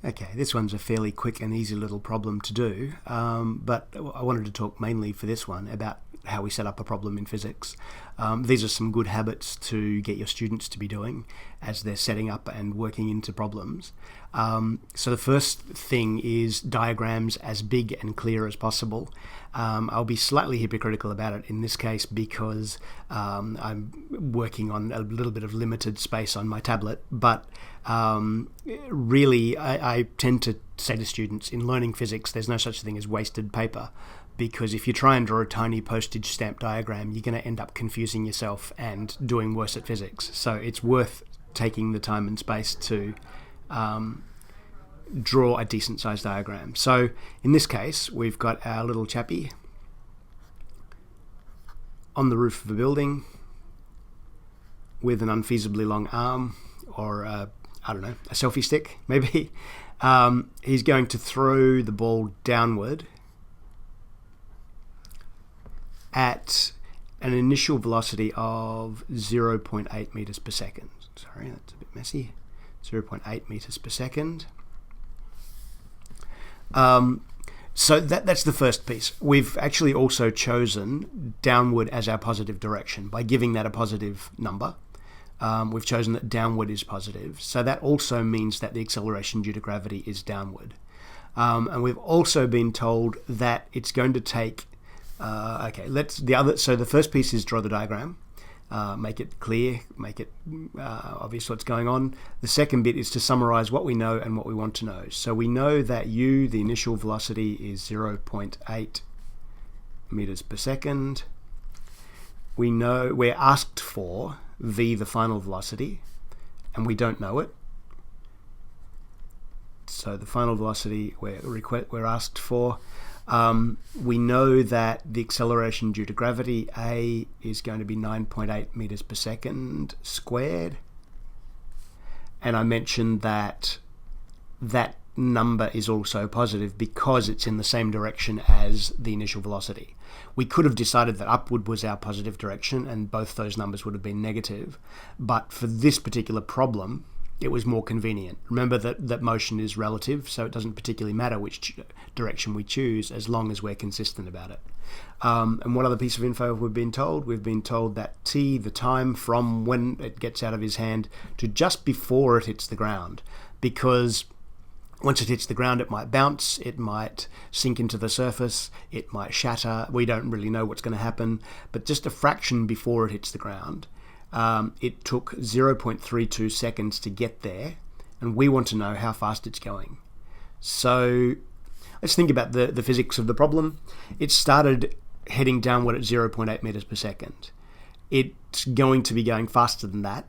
Okay, this one's a fairly quick and easy little problem to do, but I wanted to talk mainly for this one about how we set up a problem in physics. These are some good habits to get your students to be doing as they're setting up and working into problems. So the first thing is diagrams as big and clear as possible. I'll be slightly hypocritical about it in this case because I'm working on a little bit of limited space on my tablet, but really I tend to say to students, in learning physics there's no such thing as wasted paper, because if you try and draw a tiny postage stamp diagram, you're going to end up confusing yourself and doing worse at physics. So it's worth taking the time and space to draw a decent sized diagram. So in this case, we've got our little chappie on the roof of a building with an unfeasibly long arm, or I don't know, a selfie stick maybe. He's going to throw the ball downward at an initial velocity of 0.8 meters per second. Sorry, that's a bit messy. 0.8 meters per second. So that's the first piece. We've actually also chosen downward as our positive direction by giving that a positive number. We've chosen that downward is positive. So that also means that the acceleration due to gravity is downward. And we've also been told that it's going to take so the first piece is draw the diagram, make it clear, make it obvious what's going on. The second bit is to summarize what we know and what we want to know. So we know that u, the initial velocity, is 0.8 meters per second. We know we're asked for v, the final velocity, and we don't know it. So the final velocity we're asked for. We know that the acceleration due to gravity, a, is going to be 9.8 meters per second squared. And I mentioned that that number is also positive because it's in the same direction as the initial velocity. We could have decided that upward was our positive direction and both those numbers would have been negative. But for this particular problem, it was more convenient. Remember that motion is relative, so it doesn't particularly matter which direction we choose as long as we're consistent about it. And what other piece of info have we been told? We've been told that t, the time from when it gets out of his hand to just before it hits the ground, because once it hits the ground it might bounce, it might sink into the surface, it might shatter. We don't really know what's going to happen, but just a fraction before it hits the ground, it took 0.32 seconds to get there, and we want to know how fast it's going. So let's think about the physics of the problem. It started heading downward at 0.8 meters per second. It's going to be going faster than that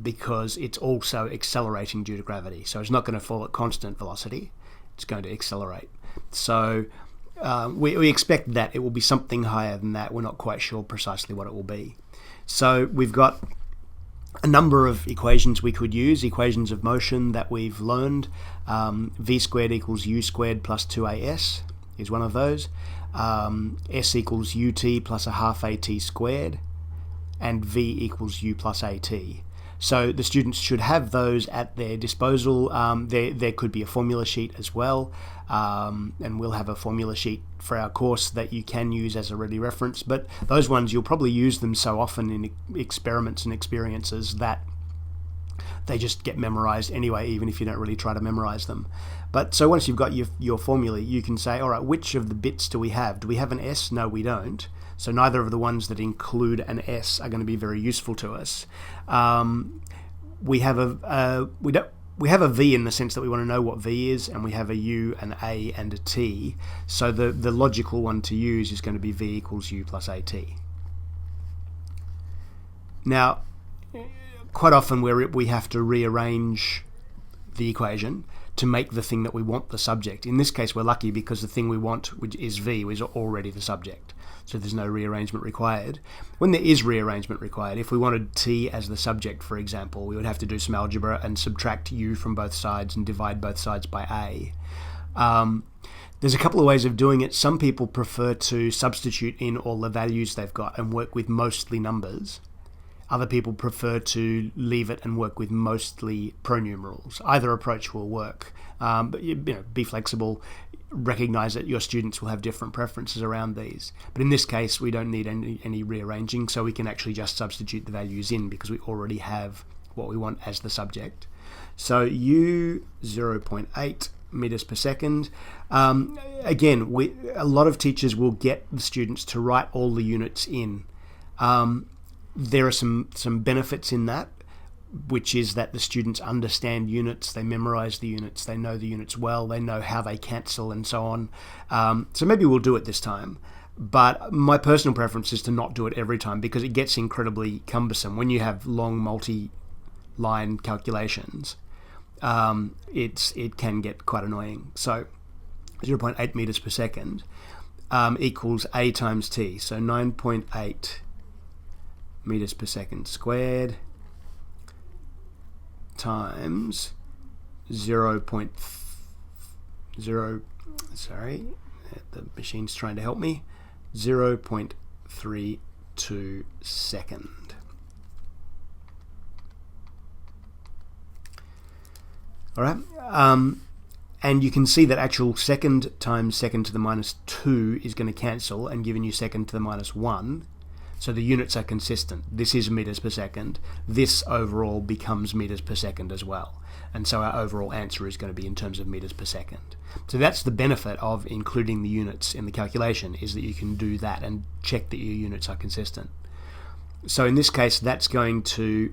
because it's also accelerating due to gravity. So it's not going to fall at constant velocity. It's going to accelerate. So we expect that it will be something higher than that. We're not quite sure precisely what it will be. So we've got a number of equations we could use, equations of motion that we've learned. V squared equals u squared plus 2as is one of those. S equals ut plus a half at squared, and v equals u plus at. So the students should have those at their disposal. There could be a formula sheet as well, and we'll have a formula sheet for our course that you can use as a ready reference, but those ones you'll probably use them so often in experiments and experiences that they just get memorized anyway, even if you don't really try to memorize them. But so once you've got your formula, you can say, all right, which of the bits do we have? Do we have an S? No, we don't. So neither of the ones that include an S are going to be very useful to us. We have a V in the sense that we want to know what V is, and we have a U, an A, and a T. So the logical one to use is going to be V equals U plus AT. Now, quite often we have to rearrange the equation to make the thing that we want the subject. In this case, we're lucky because the thing we want, which is V, is already the subject. So there's no rearrangement required. When there is rearrangement required, if we wanted T as the subject, for example, we would have to do some algebra and subtract U from both sides and divide both sides by A. There's a couple of ways of doing it. Some people prefer to substitute in all the values they've got and work with mostly numbers. Other people prefer to leave it and work with mostly pronumerals. Either approach will work, but be flexible. Recognize that your students will have different preferences around these. But in this case, we don't need any rearranging, so we can actually just substitute the values in because we already have what we want as the subject. So U 0.8 meters per second. Again, a lot of teachers will get the students to write all the units in. There are some benefits in that, which is that the students understand units, they memorize the units, they know the units well, they know how they cancel and so on. So maybe we'll do it this time. But my personal preference is to not do it every time because it gets incredibly cumbersome. When you have long multi-line calculations, it can get quite annoying. So 0.8 meters per second equals A times T. So 9.8 meters per second squared times 0.0, sorry, the machine's trying to help me, 0.32 second. All right, and you can see that actual second times second to the minus 2 is going to cancel and giving you second to the minus 1. So the units are consistent. This is meters per second. This overall becomes meters per second as well. And so our overall answer is going to be in terms of meters per second. So that's the benefit of including the units in the calculation, is that you can do that and check that your units are consistent. So in this case, that's going to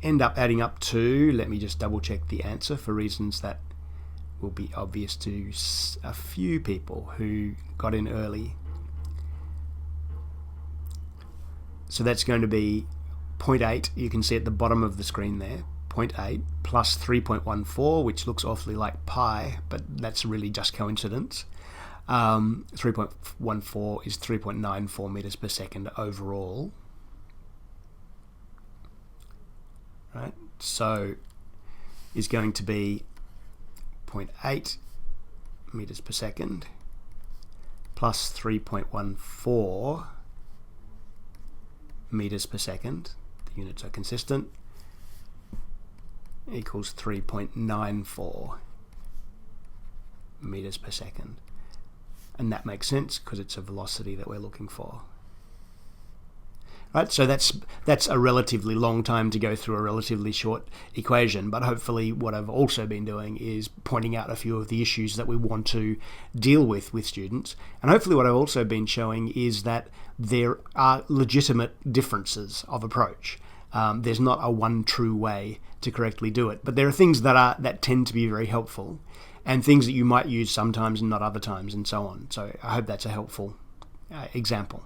end up adding up to, let me just double check the answer for reasons that will be obvious to a few people who got in early. So that's going to be 0.8, you can see at the bottom of the screen there, 0.8 plus 3.14, which looks awfully like pi, but that's really just coincidence. 3.14 is 3.94 meters per second overall. Right, so is going to be 0.8 meters per second plus 3.14 meters per second, the units are consistent, equals 3.94 meters per second. And that makes sense because it's a velocity that we're looking for. Right, so that's a relatively long time to go through a relatively short equation, but hopefully what I've also been doing is pointing out a few of the issues that we want to deal with students. And hopefully what I've also been showing is that there are legitimate differences of approach. There's not a one true way to correctly do it, but there are things that tend to be very helpful and things that you might use sometimes and not other times and so on. So I hope that's a helpful example.